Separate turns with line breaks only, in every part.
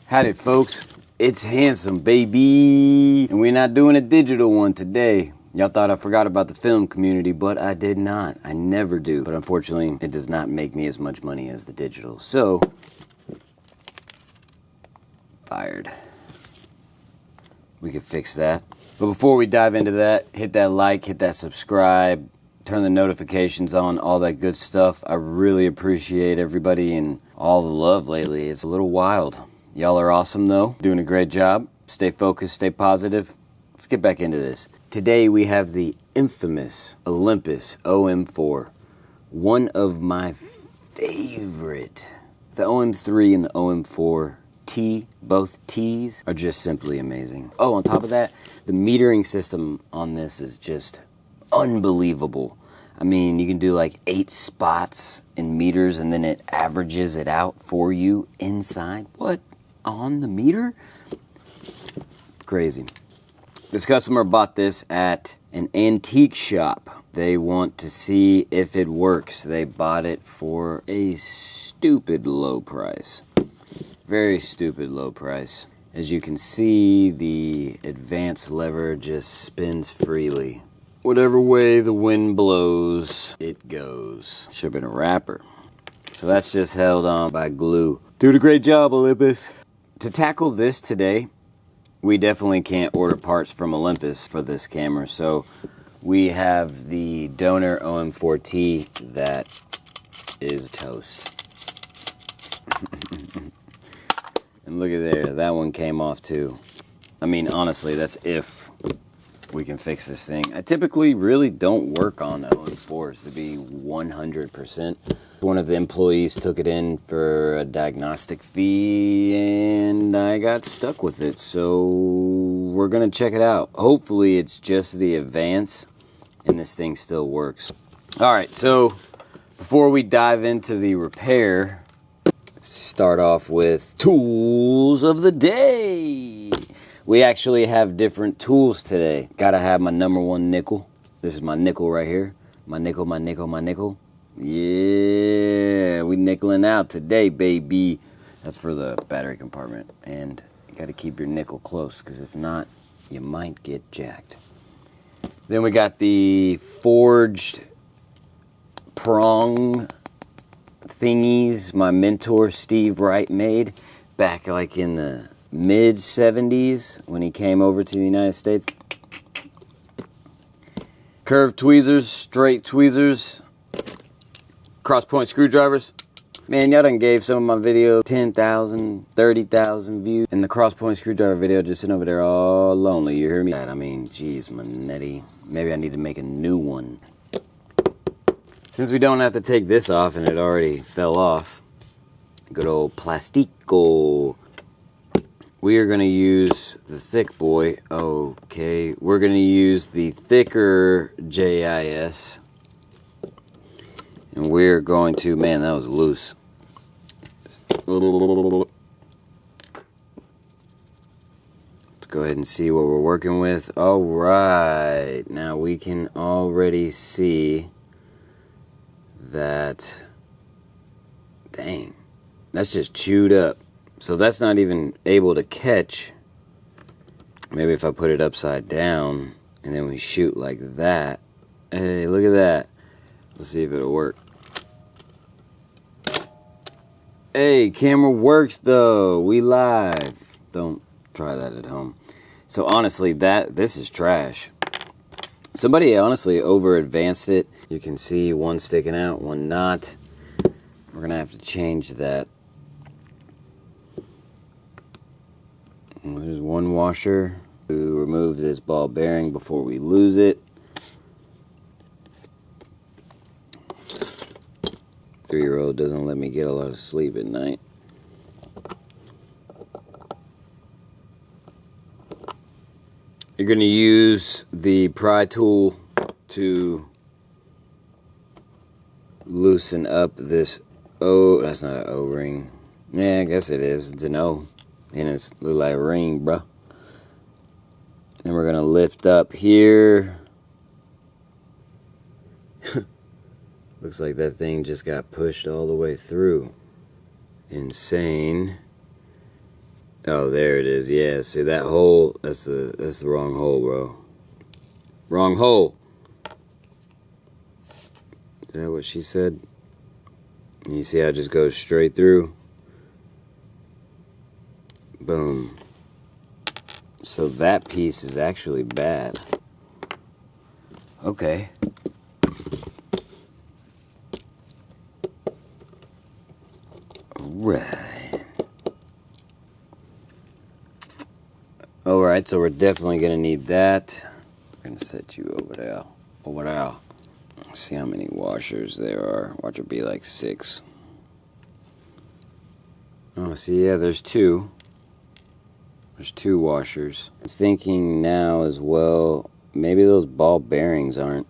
Howdy folks, it's Handsome baby, and we're not doing a digital one today. Y'all thought I forgot about the film community, but I did not. I never do. But unfortunately, it does not make me as much money as the digital. So, fired. We could fix that. But before we dive into that, hit that like, hit that subscribe, turn the notifications on, all that good stuff. I really appreciate everybody and all the love lately. It's a little wild. Y'all are awesome though, doing a great job. Stay focused, stay positive. Let's get back into this. Today we have the infamous Olympus OM4. One of my favorite. The OM3 and the OM4 T, both T's, are just simply amazing. Oh, on top of that, the metering system on this is just unbelievable. I mean, you can do like 8 spots in meters and then it averages it out for you inside. What? On the meter? Crazy. This customer bought this at an antique shop. They want to see if it works. They bought it for a stupid low price. Very stupid low price. As you can see, the advance lever just spins freely. Whatever way the wind blows, it goes. Should have been a wrapper. So that's just held on by glue. Doing a great job, Olympus. To tackle this today, we definitely can't order parts from Olympus for this camera. So we have the donor OM4T that is toast. And look at there, that one came off too. I mean, honestly, that's if we can fix this thing. I typically really don't work on OM4s to be 100%. One of the employees took it in for a diagnostic fee and I got stuck with it. So we're gonna check it out. Hopefully it's just the advance and this thing still works. All right, so before we dive into the repair, start off with tools of the day. We actually have different tools today. Gotta have my #1 nickel. This is my nickel right here. My nickel, my nickel, my nickel. Yeah, we nickeling out today, baby. That's for the battery compartment. And you gotta keep your nickel close, because if not, you might get jacked. Then we got the forged prong thingies my mentor Steve Wright made back like in the mid-70s when he came over to the United States. Curved tweezers, straight tweezers, cross-point screwdrivers. Man, y'all done gave some of my video 10,000, 30,000 views. And the cross-point screwdriver video just sitting over there all lonely, you hear me? I mean, geez, Manetti. Maybe I need to make a new one. Since we don't have to take this off and it already fell off, good old plastico. We are going to use the thick boy. Okay, we're going to use the thicker JIS. And we're going to, man, that was loose. Let's go ahead and see what we're working with. All right, now we can already see that, dang, that's just chewed up. So that's not even able to catch. Maybe if I put it upside down and then we shoot like that. Hey, look at that. Let's see if it'll work. Hey, camera works though. We live. Don't try that at home. So honestly, this is trash. Somebody honestly over advanced it. You can see one sticking out, one not. We're gonna have to change that. There's one washer. We remove this ball bearing before we lose it. 3-year-old doesn't let me get a lot of sleep at night. You're going to use the pry tool to loosen up this O. That's not an O-ring. Yeah, I guess it is. It's an O. And it's look like a ring, bruh. And we're gonna lift up here. Looks like that thing just got pushed all the way through. Insane. Oh, there it is. Yeah, see that hole? That's the wrong hole, bro. Wrong hole. Is that what she said? And you see how it just goes straight through? Boom. So that piece is actually bad. Okay. Right. Alright, so we're definitely going to need that. I'm going to set you over there. Over there. Let's see how many washers there are. Watch it be like 6. Oh, see, yeah, there's 2. There's 2 washers. I'm thinking now as well, maybe those ball bearings aren't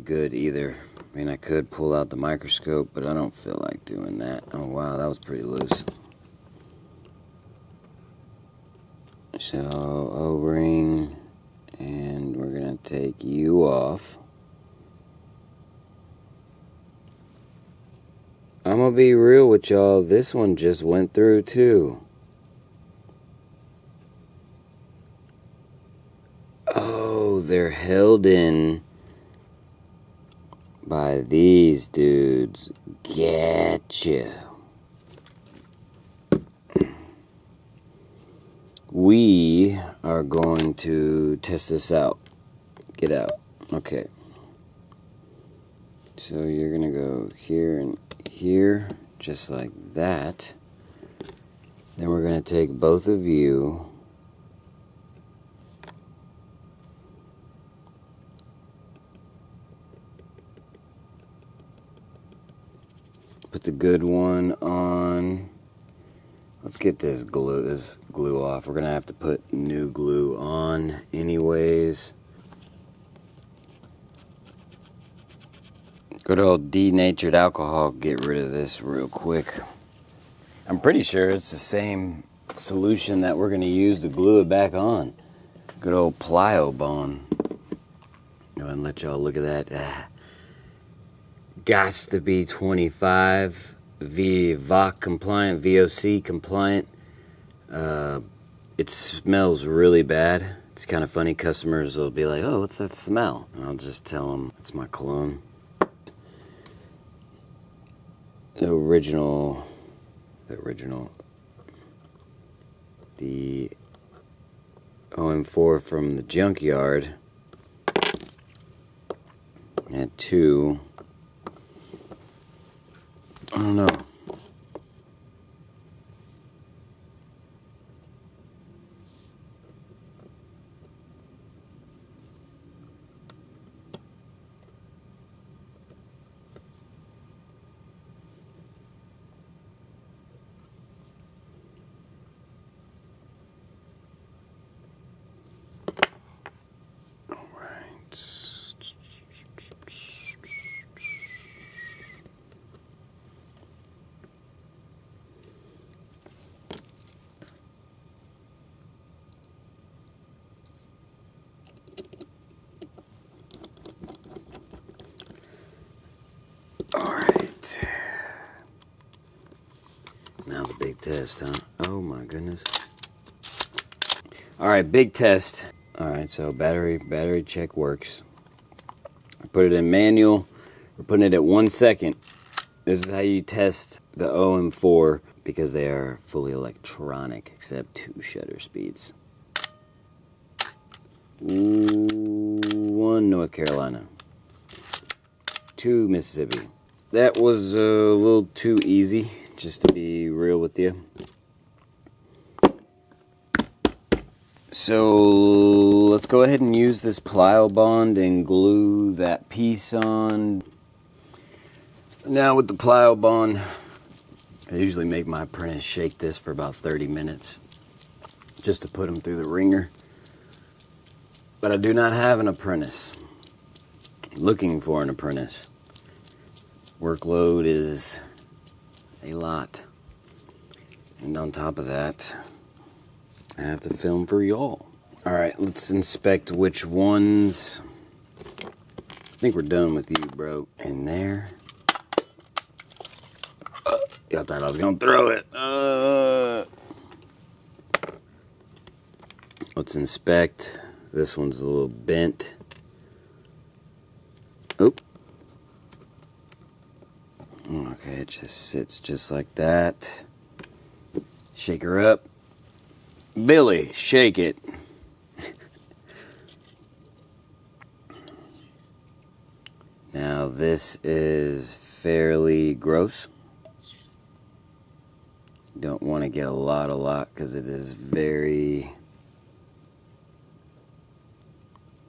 good either. I mean, I could pull out the microscope, but I don't feel like doing that. Oh, wow, that was pretty loose. So, O-ring, and we're going to take you off. I'm going to be real with y'all, this one just went through too. Oh, they're held in by these dudes. Getcha. We are going to test this out. Get out. Okay. So you're going to go here and here, just like that. Then we're going to take both of you. Put the good one on. Let's get this glue off. We're gonna have to put new glue on anyways. Good old denatured alcohol, get rid of this real quick. I'm pretty sure it's the same solution that we're gonna use to glue it back on. Good old plyo bond. Go ahead and let y'all look at that. Gots to be 25 VOC compliant, VOC compliant. It smells really bad. It's kind of funny. Customers will be like, "Oh, what's that smell?" And I'll just tell them it's my cologne. The original, the OM4 from the junkyard had 2. I don't know. All right. Alright. Now the big test, huh? Oh my goodness. Alright, big test. Alright, so battery check works. I put it in manual. We're putting it at 1 second. This is how you test the OM4 because they are fully electronic except 2 shutter speeds. 1 North Carolina. 2 Mississippi. That was a little too easy, just to be real with you. So let's go ahead and use this plyo bond and glue that piece on. Now with the plyo bond, I usually make my apprentice shake this for about 30 minutes just to put them through the ringer. But I do not have an apprentice. Looking for an apprentice. Workload is a lot. And on top of that, I have to film for y'all. Alright, let's inspect which ones. I think we're done with you, bro. In there. Y'all thought I was gonna throw it. Let's inspect. This one's a little bent. Oop. Okay, it just sits just like that. Shake her up. Billy, shake it. Now this is fairly gross. Don't want to get a lot because it is very...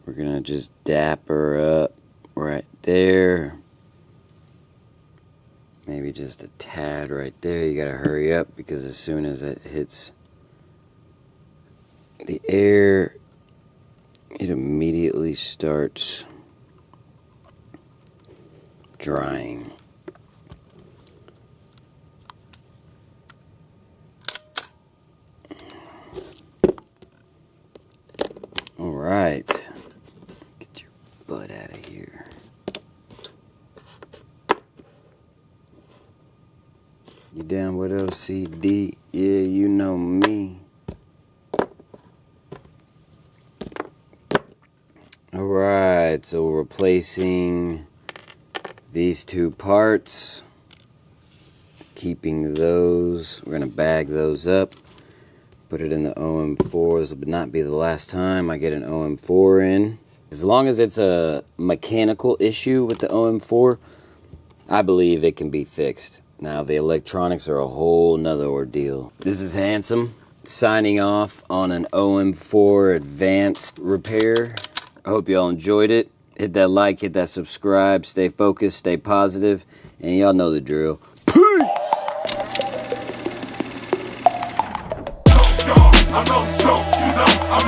We're going to just dap her up right there. Maybe just a tad right there. You got to hurry up because as soon as it hits the air, it immediately starts drying. All right, get your butt out of here. You down with OCD? Yeah, you know me. All right, so we're replacing these two parts, keeping those. We're gonna bag those up, put it in the OM4. This will not be the last time I get an OM4 in. As long as it's a mechanical issue with the OM4, I believe it can be fixed. Now the electronics are a whole nother ordeal. This is Handsome, signing off on an OM4 advanced repair. I hope y'all enjoyed it. Hit that like, hit that subscribe, stay focused, stay positive, and y'all know the drill.
I'm no joke, you know, I'm